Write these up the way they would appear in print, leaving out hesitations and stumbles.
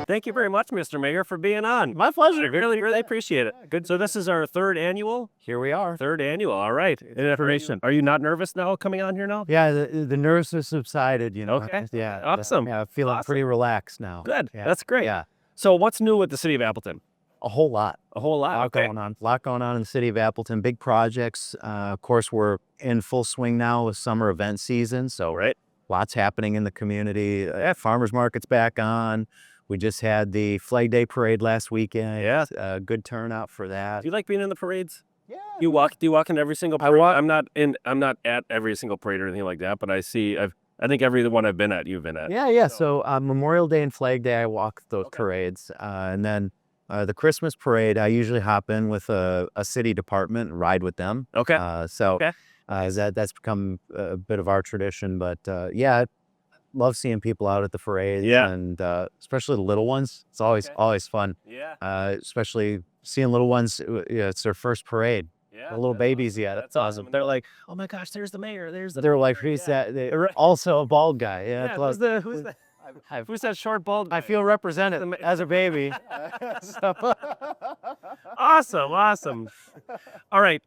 Thank you very much, Mr. Mayor, for being on. My pleasure. Really appreciate it. Good. So this is our third annual? Here we are. Third annual. All right. Information. Are you not nervous now coming on here now? Yeah, the nerves have subsided, Okay. Yeah. Awesome. Yeah, feeling Awesome. pretty relaxed now. Good. Yeah. That's great. Yeah. So what's new with the city of Appleton? A whole lot. A whole lot. A lot going on in the city of Appleton. Big projects. Of course, we're in full swing now with summer event season. So Right. lots happening in the community. Farmers market's back on. We just had the Flag Day parade last weekend. Yeah. Good turnout for that. Do you like being in the parades? Yeah. Do you walk in every single parade? I'm not at every single parade or anything like that, but I think every one I've been at, you've been at. Yeah. So Memorial Day and Flag Day, I walk those parades. And then the Christmas parade, I usually hop in with a city department and ride with them. Okay. That's become a bit of our tradition. But yeah, love seeing people out at the parades. Yeah. And especially the little ones. It's always fun. Yeah. Especially seeing little ones. It's their first parade. Yeah. The little babies yet. That's awesome. They're like, oh my gosh, there's the mayor. They're like, who's that? They're also a bald guy. Yeah. Who's that short bald guy? I feel represented as a baby. Awesome. All right.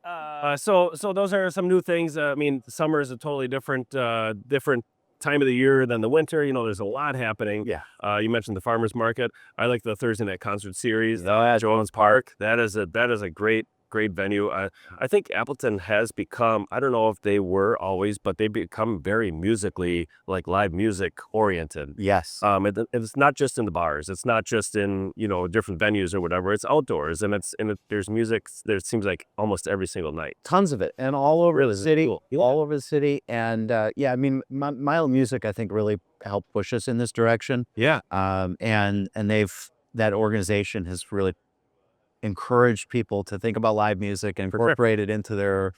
So those are some new things. I mean, summer is a totally different time of the year than the winter. There's a lot happening. Yeah. You mentioned the farmers market. I like the Thursday night concert series. Oh, yeah. Jones Park. That is a great venue. I think Appleton has become, I don't know if they were always, but they become very musically, like live music oriented. Yes. It's not just in the bars. It's not just in, different venues or whatever. It's outdoors and there's music. There seems like almost every single night. Tons of it, and all over the city. Cool. Yeah. All over the city. And yeah, I mean, Mile Music, I think, really helped push us in this direction. Yeah. And that organization has really encouraged people to think about live music and incorporate it into their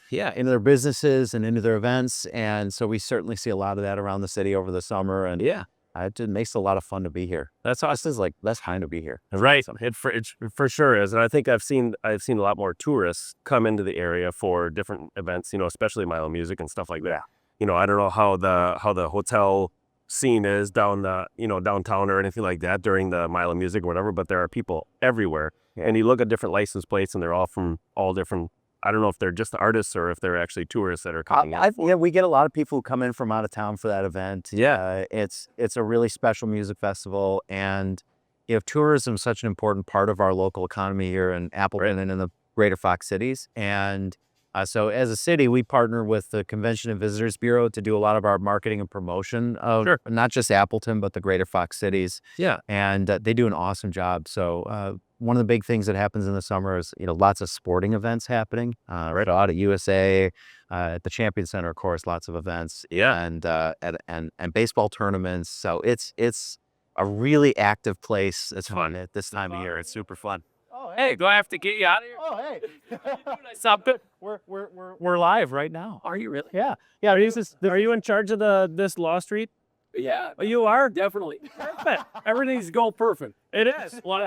businesses and into their events. And so we certainly see a lot of that around the city over the summer. And Yeah. it just makes it a lot of fun to be here. That's awesome. This is like less time to be here. Right. It for sure is. And I think I've seen a lot more tourists come into the area for different events, especially Milo Music and stuff like that. I don't know how the hotel scene is downtown or anything like that during the Milo Music or whatever, but there are people everywhere. Yeah. And you look at different license plates and they're all from all different, I don't know if they're just artists or if they're actually tourists that are coming in. Yeah, we get a lot of people who come in from out of town for that event. Yeah. It's a really special music festival, and tourism is such an important part of our local economy here in Appleton and in the greater Fox cities. And so as a city, we partner with the Convention and Visitors Bureau to do a lot of our marketing and promotion of not just Appleton, but the greater Fox cities. Yeah. And they do an awesome job. So one of the big things that happens in the summer is, lots of sporting events happening. Right out at USA, at the Champion Center, of course, lots of events. Yeah. And baseball tournaments. So it's a really active place. It's fun at this time of year. It's super fun. Oh, hey, do I have to get you out of here? Oh, hey. Stop it. We're live right now. Are you really? Yeah. Are you in charge of this Law Street? Yeah. Oh, you are? Definitely. Perfect. Everything's going perfect. It is. Well,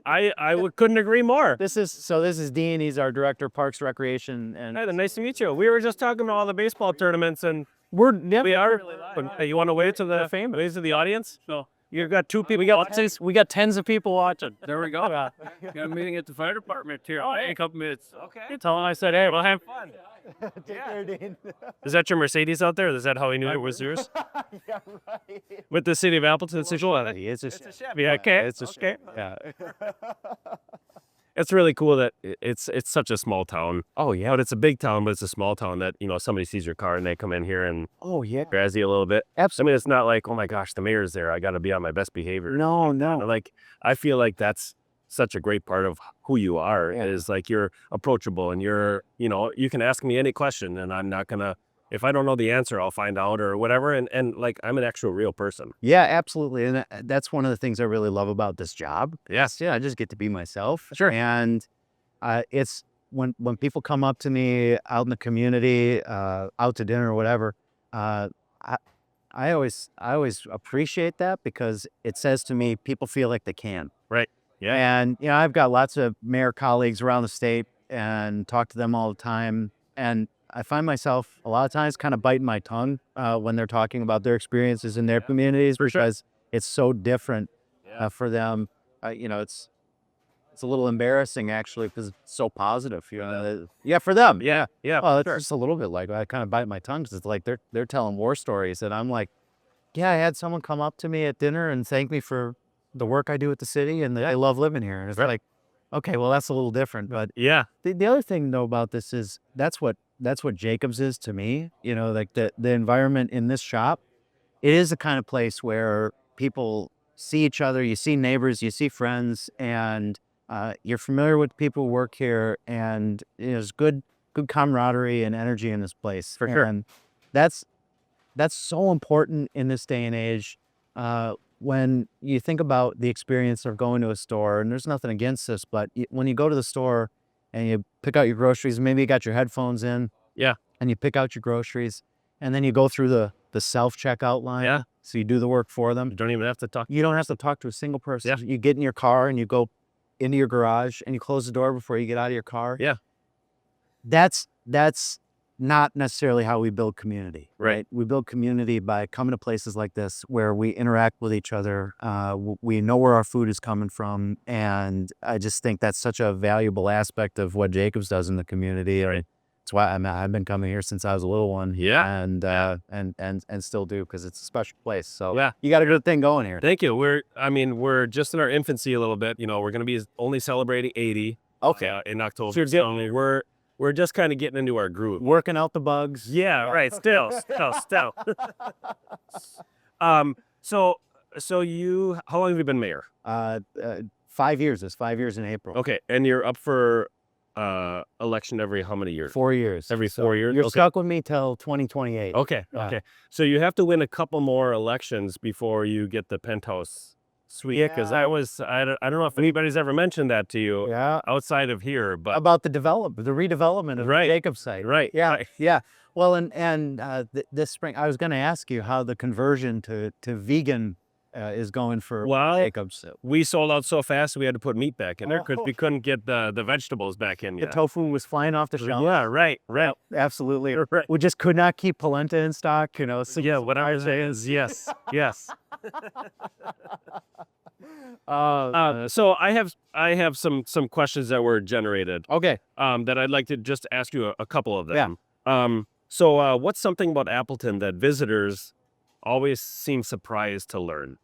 I couldn't agree more. This is Dean. He's our director of Parks, Recreation, and Hey, nice to meet you. We were just talking about all the baseball tournaments, and we are. Hey, you want to wave to the audience? So You've got two people. we got tens of people watching. there we go. Got a meeting at the fire department here. Oh, In hey. a couple minutes. Okay. Tell them I said, hey, we'll have fun. Take care, Dean. Is that your Mercedes out there? Is that how he knew it was yours? Yeah, right. With the city of Appleton sigil on it? It's a Chevy. Okay. It's a okay. Yeah. It's really cool that it's such a small town. Oh yeah. But it's a big town, but it's a small town that, somebody sees your car and they come in here and Oh yeah. razz you a little bit. Absolutely. I mean, it's not like, oh my gosh, the mayor's there. I got to be on my best behavior. No. Like, I feel like that's such a great part of who you are is like you're approachable and you're, you can ask me any question and I'm not going to, if I don't know the answer, I'll find out or whatever. And like, I'm an actual real person. Yeah, absolutely. And that's one of the things I really love about this job. Yes. Yeah, I just get to be myself. Sure. And it's when people come up to me out in the community, out to dinner or whatever, I always appreciate that because it says to me, people feel like they can. Right. Yeah. And, I've got lots of mayor colleagues around the state and talk to them all the time. And I find myself a lot of times kind of biting my tongue when they're talking about their experiences in their communities because it's so different for them. it's a little embarrassing actually because it's so positive. Yeah, for them. Yeah. Yeah. Well, it's sure. just a little bit like I kind of bite my tongue because it's like they're telling war stories, and I'm like, yeah, I had someone come up to me at dinner and thank me for the work I do at the city, and I love living here. And it's like, okay, well, that's a little different. But Yeah. the other thing though about this is that's what Jacobs is to me. Like the environment in this shop, it is the kind of place where people see each other, you see neighbors, you see friends, and you're familiar with people who work here, and there's good camaraderie and energy in this place. For sure. And that's so important in this day and age. When you think about the experience of going to a store, and there's nothing against this, but when you go to the store and you pick out your groceries, maybe you got your headphones in, Yeah. and you pick out your groceries, and then you go through the self-checkout line. Yeah. So you do the work for them. You don't even have to talk. You don't have to talk to a single person. Yeah. You get in your car and you go into your garage and you close the door before you get out of your car. Yeah. That's not necessarily how we build community, Right. We build community by coming to places like this where we interact with each other. We know where our food is coming from, and I just think that's such a valuable aspect of what Jacobs does in the community. Right. That's why I've been coming here since I was a little one. Yeah. and still do, because it's a special place. So Yeah. you got a good thing going here. Thank you. We're just in our infancy a little bit. We're going to be only celebrating 80 in October. So you're We're just kind of getting into our groove. working out the bugs. Yeah, right. Still. So you, how long have you been mayor? 5 years. It's 5 years in April. Okay, and you're up for election every how many years? 4 years. Every 4 years? You're Okay. stuck with me till 2028. Okay. So you have to win a couple more elections before you get the penthouse suite. Because I don't know if anybody's ever mentioned that to you Yeah. outside of here, but About the redevelopment of the Right. Jacobs site. right. Yeah. right. Yeah. Well, and this spring, I was going to ask you how the conversion to vegan is going for Well, Jacobs. we sold out so fast we had to put meat back in there because we couldn't get the vegetables back in The yet. tofu was flying off the shelf. Yeah, right. Absolutely. Right. We just could not keep polenta in stock. So Yeah, whatever it is. Yes. So I have some questions that were generated okay. that I'd like to just ask you a couple of them. So what's something about Appleton that visitors always seem surprised to learn?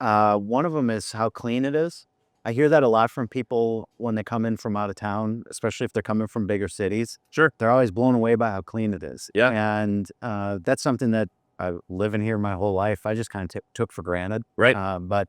One of them is how clean it is. I hear that a lot from people when they come in from out of town, especially if they're coming from bigger cities. Sure. They're always blown away by how clean it is. Yeah. And that's something that I've living here my whole life, I just kind of took for granted. Right. But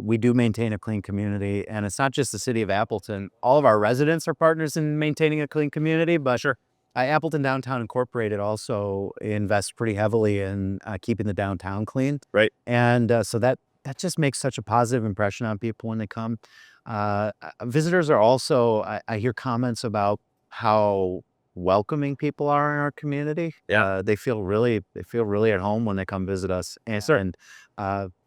we do maintain a clean community, and it's not just the city of Appleton. All of our residents are partners in maintaining a clean community, but Sure. Appleton Downtown Incorporated also invests pretty heavily in keeping the downtown clean. Right. And so that just makes such a positive impression on people when they come. Visitors are also, I hear comments about how welcoming people are in our community. Yeah. They feel really at home when they come visit us. And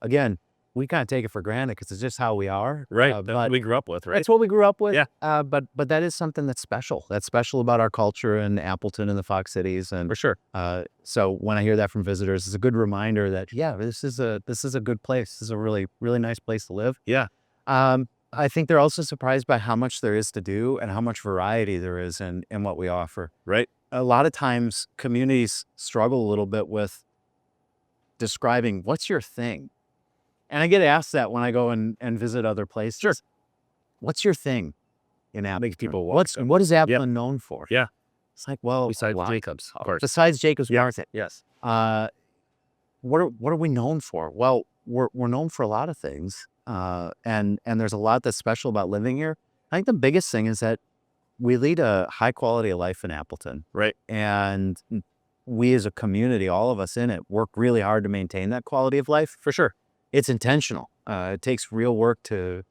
again, we kind of take it for granted because it's just how we are. Right. That's But what we grew up with, right? it's what we grew up with. Yeah. But that is something that's special. That's special about our culture in Appleton and the Fox Cities. And For sure. so when I hear that from visitors, it's a good reminder that this is a good place. This is a really, really nice place to live. Yeah. I think they're also surprised by how much there is to do and how much variety there is in what we offer. Right. A lot of times communities struggle a little bit with describing what's your thing. And I get asked that when I go and visit other places. Sure. What's your thing in Appleton? Makes people walk What is Appleton known for? Yeah. It's like, well, Besides wow. Jacobs, of course. Besides Jacobs Market. Yes. What are we known for? Well, we're known for a lot of things. And there's a lot that's special about living here. I think the biggest thing is that we lead a high quality of life in Appleton. Right. And we as a community, all of us in it, work really hard to maintain that quality of life. For sure. It's intentional. It takes real work to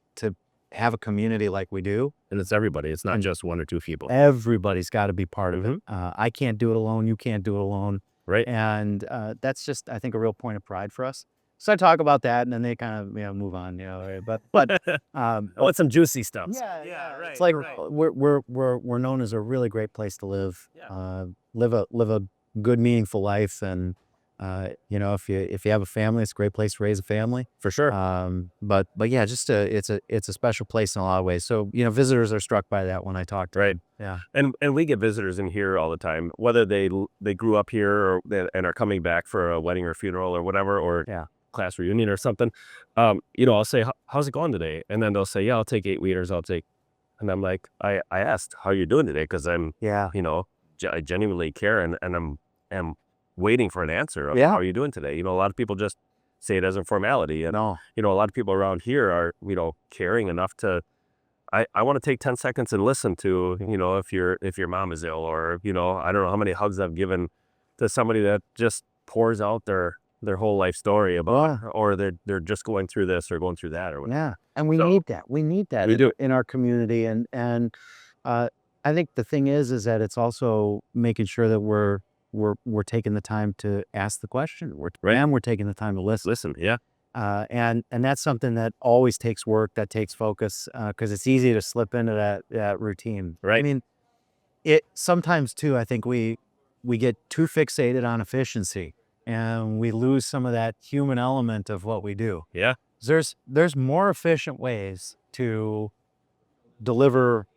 have a community like we do. And it's everybody. It's not just one or two people. Everybody's got to be part of it. I can't do it alone. You can't do it alone. Right. And that's just, I think, a real point of pride for us. So I talk about that, and then they kind of move on, right? But I want some juicy stuff. yeah, right. It's like right. we're known as a really great place to live. Yeah. Live a good, meaningful life, and You know, if you have a family, it's a great place to raise a family. For sure. But yeah, just it's a special place in a lot of ways. So, you know, visitors are struck by that when I talk to Right. them. Yeah. And we get visitors in here all the time, whether they grew up here or and are coming back for a wedding or funeral or whatever, or Yeah. class reunion or something. You know, I'll say, how's it going today? And then they'll say, yeah, I'll take 8 liters. And I'm like, I asked how you're doing today, because I'm, Yeah. you know, I genuinely care, and am waiting for an answer of Yeah. how are you doing today. You know, a lot of people just say it as a formality, and No. you know, a lot of people around here are, you know, caring enough to. I want to take 10 seconds and listen to, you know, if your mom is ill, or, you know, I don't know how many hugs I've given to somebody that just pours out their whole life story about, or they're just going through this or going through that or whatever. Yeah. And we So- need that. We need that We do. in our community. And I think the thing is that it's also making sure that we're taking the time to ask the question. And we're taking the time to listen. Listen, yeah. And that's something that always takes work, that takes focus, because it's easy to slip into that routine. Right. I mean, it sometimes too, I think we get too fixated on efficiency, and we lose some of that human element of what we do. Yeah. There's more efficient ways to deliver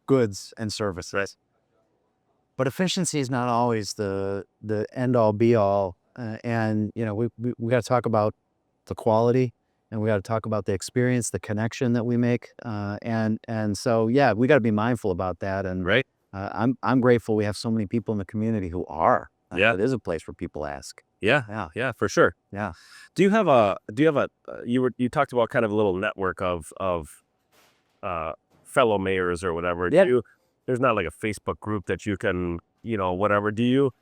goods and services. Right. But efficiency is not always the end all be all. And you know, we got to talk about the quality, and we got to talk about the experience, the connection that we make. And so yeah, we got to be mindful about that. And Right. I'm grateful we have so many people in the community who are. Yeah. It is a place where people ask. Yeah. Yeah. Yeah, for sure. Yeah. Do you have a you talked about kind of a little network of fellow mayors or whatever. Yeah. There's not like a Facebook group that you can, you know, whatever. Do you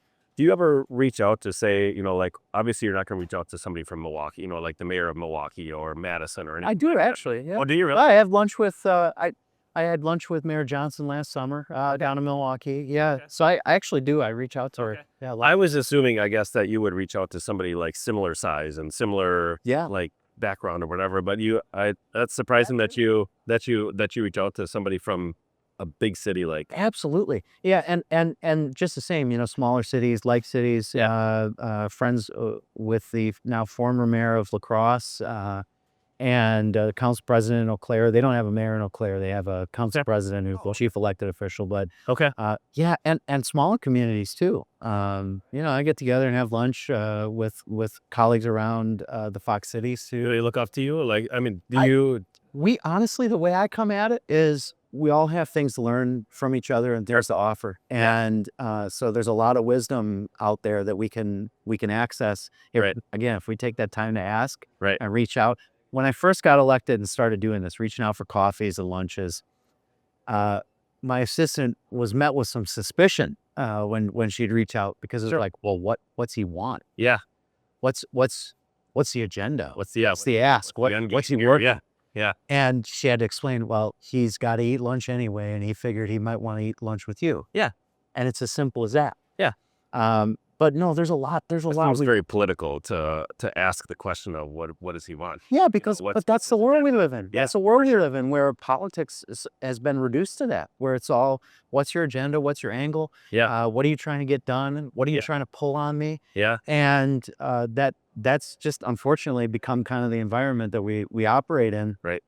ever reach out to say, you know, like, obviously you're not going to reach out to somebody from Milwaukee, you know, like the mayor of Milwaukee or Madison or anything? I do actually. Yeah. Oh, do you really? I have lunch with I had lunch with Mayor Johnson last summer down in Milwaukee. Yeah. Okay. So I actually do. I reach out to her. Okay. Yeah. I was assuming, I guess, that you would reach out to somebody like similar size and similar like background or whatever. But that's surprising that you reach out to somebody from a big city like. Absolutely. Yeah. And just the same, you know, smaller cities, like cities, friends with the now former mayor of La Crosse, and council president in Eau Claire. They don't have a mayor in Eau Claire. They have a council president who's the chief elected official. But Okay. yeah, and smaller communities too. You know, I get together and have lunch with colleagues around the Fox cities Do too. they look up to you? Like, I mean, do you? We honestly, the way I come at it is we all have things to learn from each other and things to offer. And so there's a lot of wisdom out there that we can access. If we take that time to ask and reach out. When I first got elected and started doing this, reaching out for coffees and lunches, my assistant was met with some suspicion when she'd reach out, because it's like, well, what's he want? Yeah. What's the agenda? What's the ask? What's he working? Yeah. And she had to explain, well, he's got to eat lunch anyway, and he figured he might want to eat lunch with you. Yeah. And it's as simple as that. Yeah. But no, there's a lot. There's a It lot. sounds very political to ask the question of what does he want? Yeah, because what's- but that's the world we live in. Yeah. That's the world we live in, where politics has been reduced to that, where it's all, what's your agenda? What's your angle? Yeah. What are you trying to get done? What are you Yeah. trying to pull on me? Yeah. And that's just unfortunately become kind of the environment that we operate in. Right.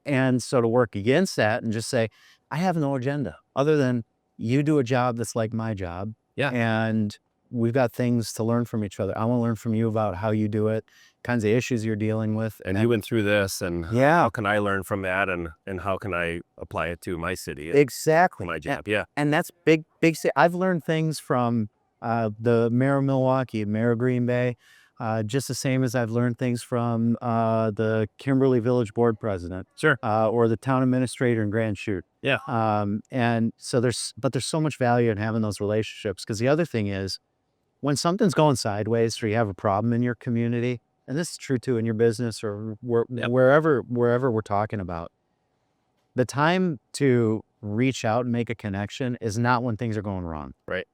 And so to work against that and just say, I have no agenda other than you do a job that's like my job. Yeah. And we've got things to learn from each other. I want to learn from you about how you do it, kinds of issues you're dealing with. And you went through this, and how can I learn from that, and how can I apply it to my city? Exactly. My job. Yeah. And that's big. I've learned things from the mayor of Milwaukee, mayor of Green Bay, just the same as I've learned things from the Kimberly Village Board president. Sure. Or the town administrator in Grand Chute. Yeah. And so there's so much value in having those relationships, because the other thing is, when something's going sideways or you have a problem in your community, and this is true too in your business or wherever we're talking about, the time to reach out and make a connection is not when things are going wrong. Right.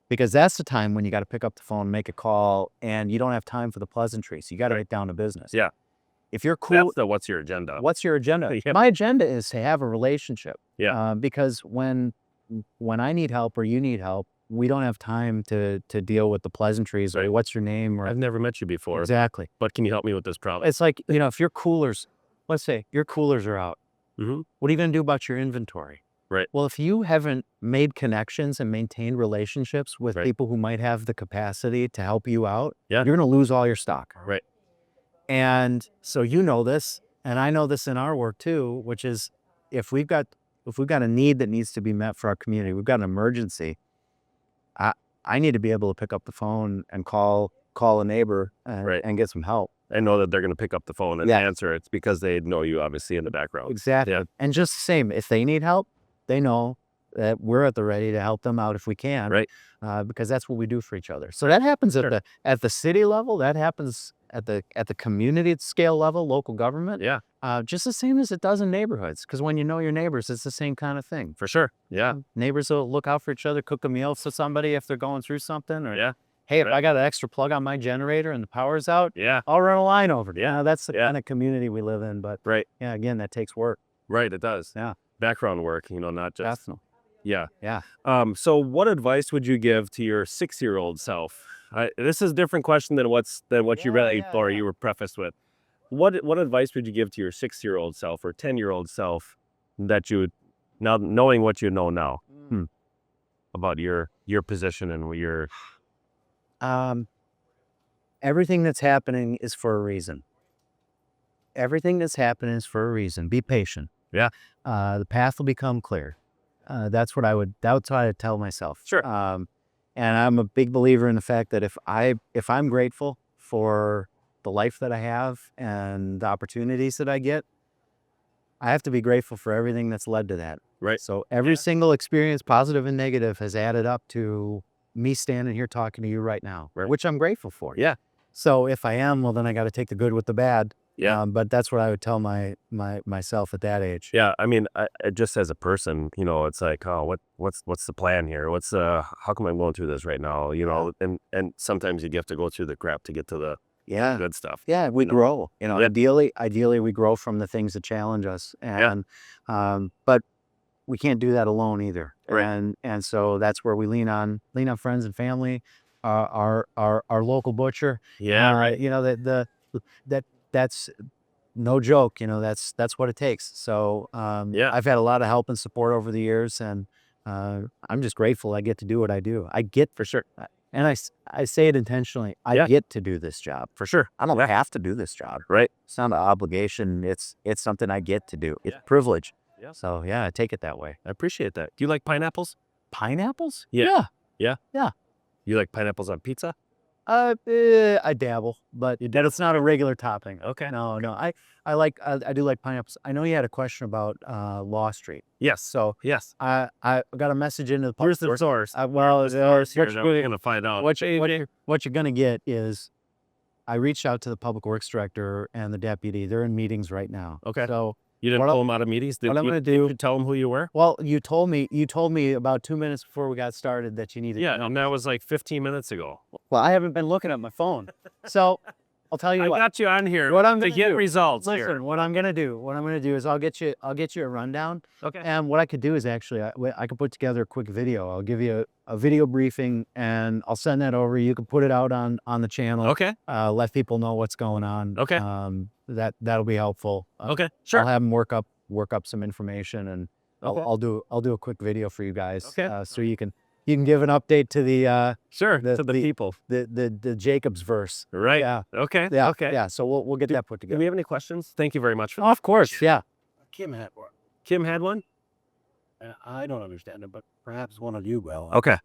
Because that's the time when you got to pick up the phone, make a call, and you don't have time for the pleasantries. You got to get down to business. Yeah. If you're cool, That's the what's your agenda? what's your agenda? Yep. My agenda is to have a relationship. Yeah. Because when I need help or you need help, we don't have time to deal with the pleasantries or Right. what's your name or I've never met you before, exactly. but can you help me with this problem? It's like, if your coolers, let's say your coolers are out, Mm-hmm. what are you going to do about your inventory? Right. Well, if you haven't made connections and maintained relationships with Right. people who might have the capacity to help you out, Yeah. you're going to lose all your stock. Right. And so this, and I know this in our work too, which is if we've got a need that needs to be met for our community, we've got an emergency, I need to be able to pick up the phone and call a neighbor Right. and get some help. I know that they're going to pick up the phone and Yeah. answer. It's because they know you obviously in the background. Exactly. Yeah. And just the same, if they need help, they know that we're at the ready to help them out if we can. Right. Because that's what we do for each other. So that happens Sure. at the city level. That happens at the community scale level, local government. Yeah. Just the same as it does in neighborhoods. Because when you know your neighbors, it's the same kind of thing. For sure. Yeah. Neighbors will look out for each other, cook a meal for somebody if they're going through something. Or Yeah. hey, if Right. I got an extra plug on my generator and the power's out, Yeah. I'll run a line over. Yeah. That's the Yeah. kind of community we live in. But Right. yeah, again, that takes work. Right. It does. Yeah. Background work, not just. Definitely. Yeah. Yeah. So what advice would you give to your 6-year-old self? This is a different question than what you read or you were prefaced with. What advice would you give to your 6-year-old self or 10-year-old self that you would, now knowing what you know now about your position and your Everything that's happening is for a reason. Everything that's happening is for a reason. Be patient. Yeah. The path will become clear. That's what that's what I tell myself. Sure. And I'm a big believer in the fact that if I'm grateful for the life that I have and the opportunities that I get, I have to be grateful for everything that's led to that. Right. So every single experience, positive and negative, has added up to me standing here talking to you right now, Right. which I'm grateful for. Yeah. So if I am, well, then I got to take the good with the bad. Yeah. But that's what I would tell myself at that age. Yeah, I mean, just as a person, it's like, oh, what's the plan here? How come I'm going through this right now? And sometimes you have to go through the crap to get to the Yeah. good stuff. Yeah, we grow. Yeah. Ideally, we grow from the things that challenge us, and but we can't do that alone either. Right. And so that's where we lean on friends and family, our local butcher. Yeah, right. That's no joke. That's what it takes. So Yeah. I've had a lot of help and support over the years, and I'm just grateful I get to do what I do. I get For sure. And I say it intentionally. I Yeah. get to do this job. For sure. I don't have to do this job. Right. It's not an obligation. It's something I get to do. It's Yeah. privilege. Yeah. So yeah, I take it that way. I appreciate that. Do you like pineapples? Pineapples? Yeah. Yeah. You like pineapples on pizza? I dabble, but it's not a regular topping. Okay. No. I do like pineapples. I know you had a question about Law Street. Yes. So Yes. I got a message into the Here's the public. source. We're Gonna find out. what you're gonna get is I reached out to the public works director and the deputy. They're in meetings right now. Okay. So You didn't what pull them out of meetings? what I'm gonna Did do- you tell them who you were? well, you told me about 2 minutes before we got started that you needed. Yeah, and that was like 15 minutes ago. Well, I haven't been looking at my phone, so I'll tell you I what. got you on here What I'm to gonna get do- results Listen, here. what I'm gonna do is I'll get you a rundown. Okay. And what I could do is actually I could put together a quick video. I'll give you a video briefing and I'll send that over. You can put it out on the channel. Okay. Let people know what's going on. Okay. That'll be helpful. Okay. Sure. I'll have them work up some information, and Okay. I'll do a quick video for you guys. Okay. So you can give an update to the Sure. the- to the people. the Jacob's verse. Right. Yeah. Okay. Yeah. Okay. Yeah. So we'll get that put Do together. we have any questions? Thank you very much. For Oh, of course. Yeah. Kim had one. Kim had one? I don't understand it, but perhaps one of you will. Okay.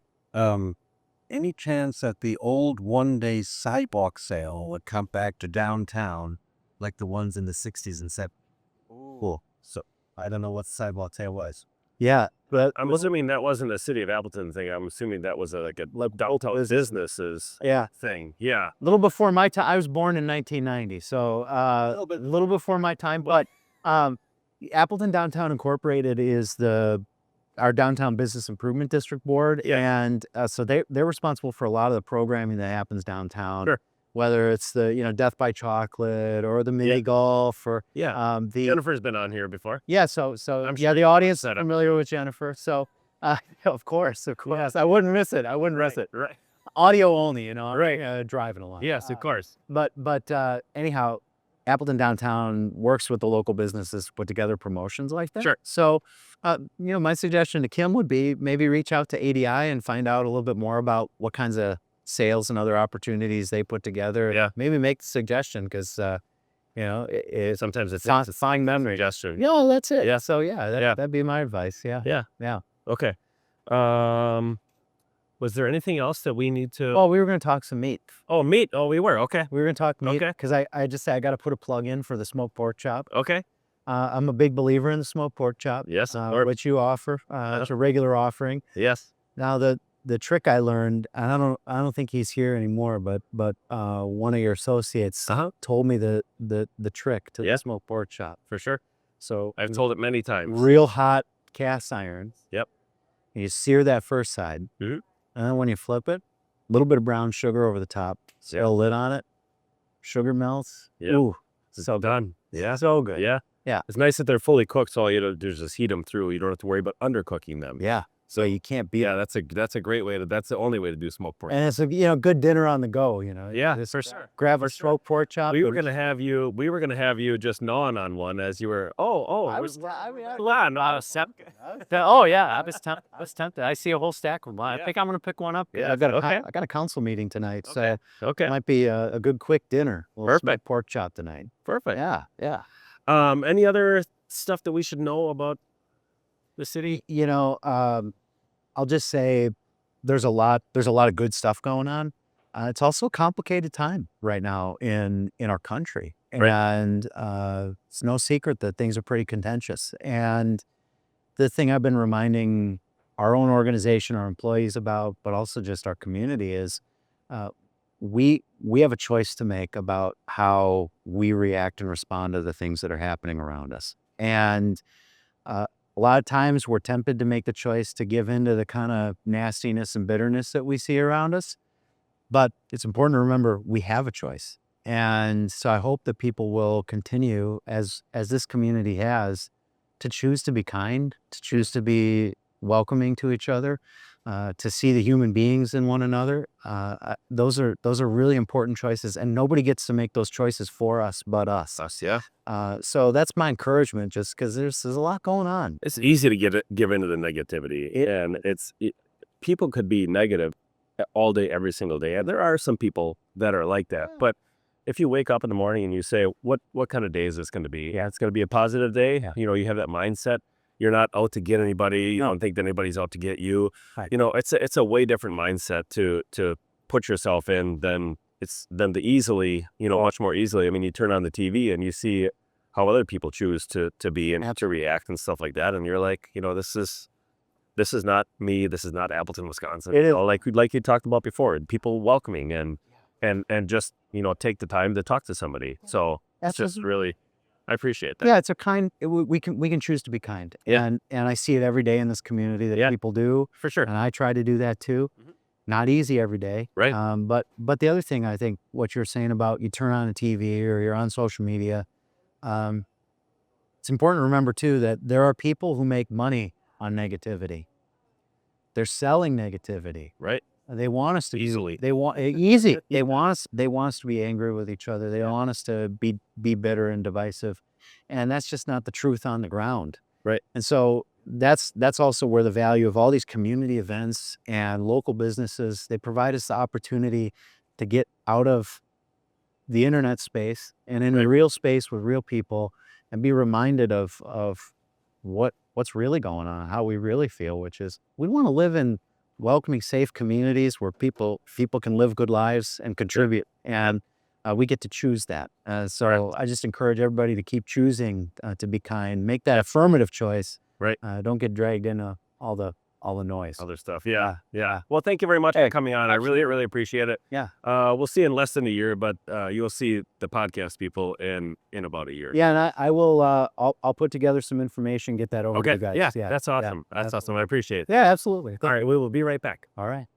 Any chance that the old one-day sidewalk sale would come back to downtown like the ones in the 60s and 70s? Cool. So I don't know what the sidewalk sale was. Yeah. But I'm assuming that wasn't a city of Appleton thing. I'm assuming that was like a downtown businesses yeah. thing. Yeah. A little before my time. I was born in 1990, so a little before my time. But Appleton Downtown Incorporated is our downtown business improvement district board, Yeah. and so they're responsible for a lot of the programming that happens downtown. Sure. Whether it's the Death by Chocolate or the mini golf or Yeah. the Jennifer's been on here before. yeah. So I'm yeah, sure the audience is set up. familiar with Jennifer. So Of course. I wouldn't miss it. I wouldn't miss it. Right. Audio only, I'm Right. driving a lot. Yes, of course. But anyhow, Appleton Downtown works with the local businesses to put together promotions like that. Sure. So, my suggestion to Kim would be maybe reach out to ADI and find out a little bit more about what kinds of sales and other opportunities they put together. Yeah. Maybe make the suggestion because, Sometimes it's a fine memory. suggestion. No, that's it. Yeah. So yeah, Yeah. that'd be my advice. Yeah. Yeah. Yeah. Okay. Was there anything else that we need to? Well, we were going to talk some meat. Oh, meat. Oh, we were. Okay. We were going to talk meat Okay. because I just say I got to put a plug in for the smoked pork chop. Okay. I'm a big believer in the smoked pork chop. Yes. of course. Which you offer. It's a regular offering. Yes. Now the trick I learned, and I don't think he's here anymore, but one of your associates told me the trick to Yeah. the smoked pork chop. For sure. So I've told it many times. real hot cast irons. Yep. And you sear that first side, Mhm. and then when you flip it, a little bit of brown sugar over the top. Set a lid on it. Sugar melts. Yep. Ooh, It's so done. Yeah. so good. Yeah. Yeah. It's nice that they're fully cooked, so all you do is just heat them through. You don't have to worry about undercooking them. Yeah. So you can't beat Yeah, it. that's a great way to. That's the only way to do smoked pork. And it's a good dinner on the go. Yeah, Just for sure. grab For a sure. smoked pork chop. We were gonna have you just gnawing on one as you were. Oh, I it was. I mean, I- I was tempted. I see a whole stack of them. I Yeah. think I'm gonna pick one up. Yeah. I got a Okay. I got a council meeting tonight, Okay. so Okay. it might be a good quick dinner. A little smoked Perfect. pork chop tonight. Perfect. Yeah. Yeah. Any other stuff that we should know about the city? I'll just say there's a lot of good stuff going on. It's also a complicated time right now in our country. Right. And it's no secret that things are pretty contentious. And the thing I've been reminding our own organization, our employees about, but also just our community is we have a choice to make about how we react and respond to the things that are happening around us. And a lot of times we're tempted to make the choice to give in to the kind of nastiness and bitterness that we see around us. But it's important to remember we have a choice. And so I hope that people will continue, as this community has, to choose to be kind, to choose to be welcoming to each other, to see the human beings in one another. Those are really important choices, and nobody gets to make those choices for us but us. Yeah. So that's my encouragement, just because there's a lot going on. It's easy to give into the negativity, and people could be negative all day, every single day, and there are some people that are like that. But if you wake up in the morning and you say, "What kind of day is this going to be?" Yeah, it's going to be a positive day. Yeah. You have that mindset. You're not out to get anybody. You No. don't think that anybody's out to get you. Right. It's a way different mindset to put yourself in than the easily, much more easily. I mean, you turn on the TV and you see how other people choose to be and to react and stuff like that, and you're like, this is not me. This is not Appleton, Wisconsin. It is. Like you talked about before, people welcoming and just take the time to talk to somebody. So it's just really, I appreciate that. Yeah, it's a kind. We can choose to be kind. Yeah. And I see it every day in this community that Yeah. people do, For sure. and I try to do that too. Mhm. Not easy every day, Right. But the other thing, I think what you're saying about you turn on the TV or you're on social media, it's important to remember too that there are people who make money on negativity. They're selling negativity. Right. They want us to Easily. They want easy. They want us to be angry with each other. They want us to be bitter and divisive, and that's just not the truth on the ground. Right. And so that's also where the value of all these community events and local businesses, they provide us the opportunity to get out of the internet space and in a real space with real people and be reminded of what's really going on, how we really feel, which is we want to live in welcoming, safe communities where people can live good lives and contribute. And we get to choose that. So I just encourage everybody to keep choosing to be kind, make that affirmative choice. Right. Don't get dragged into all the noise. Other stuff. Yeah. Well, thank you very much for coming on. I really, really appreciate it. Yeah. We'll see you in less than a year, but you'll see the podcast people in about a year. Yeah, and I will. I'll put together some information, get that over to Okay. you guys. Yeah. That's awesome. That's awesome. I appreciate it. Yeah, absolutely. All right. We will be right back. All right.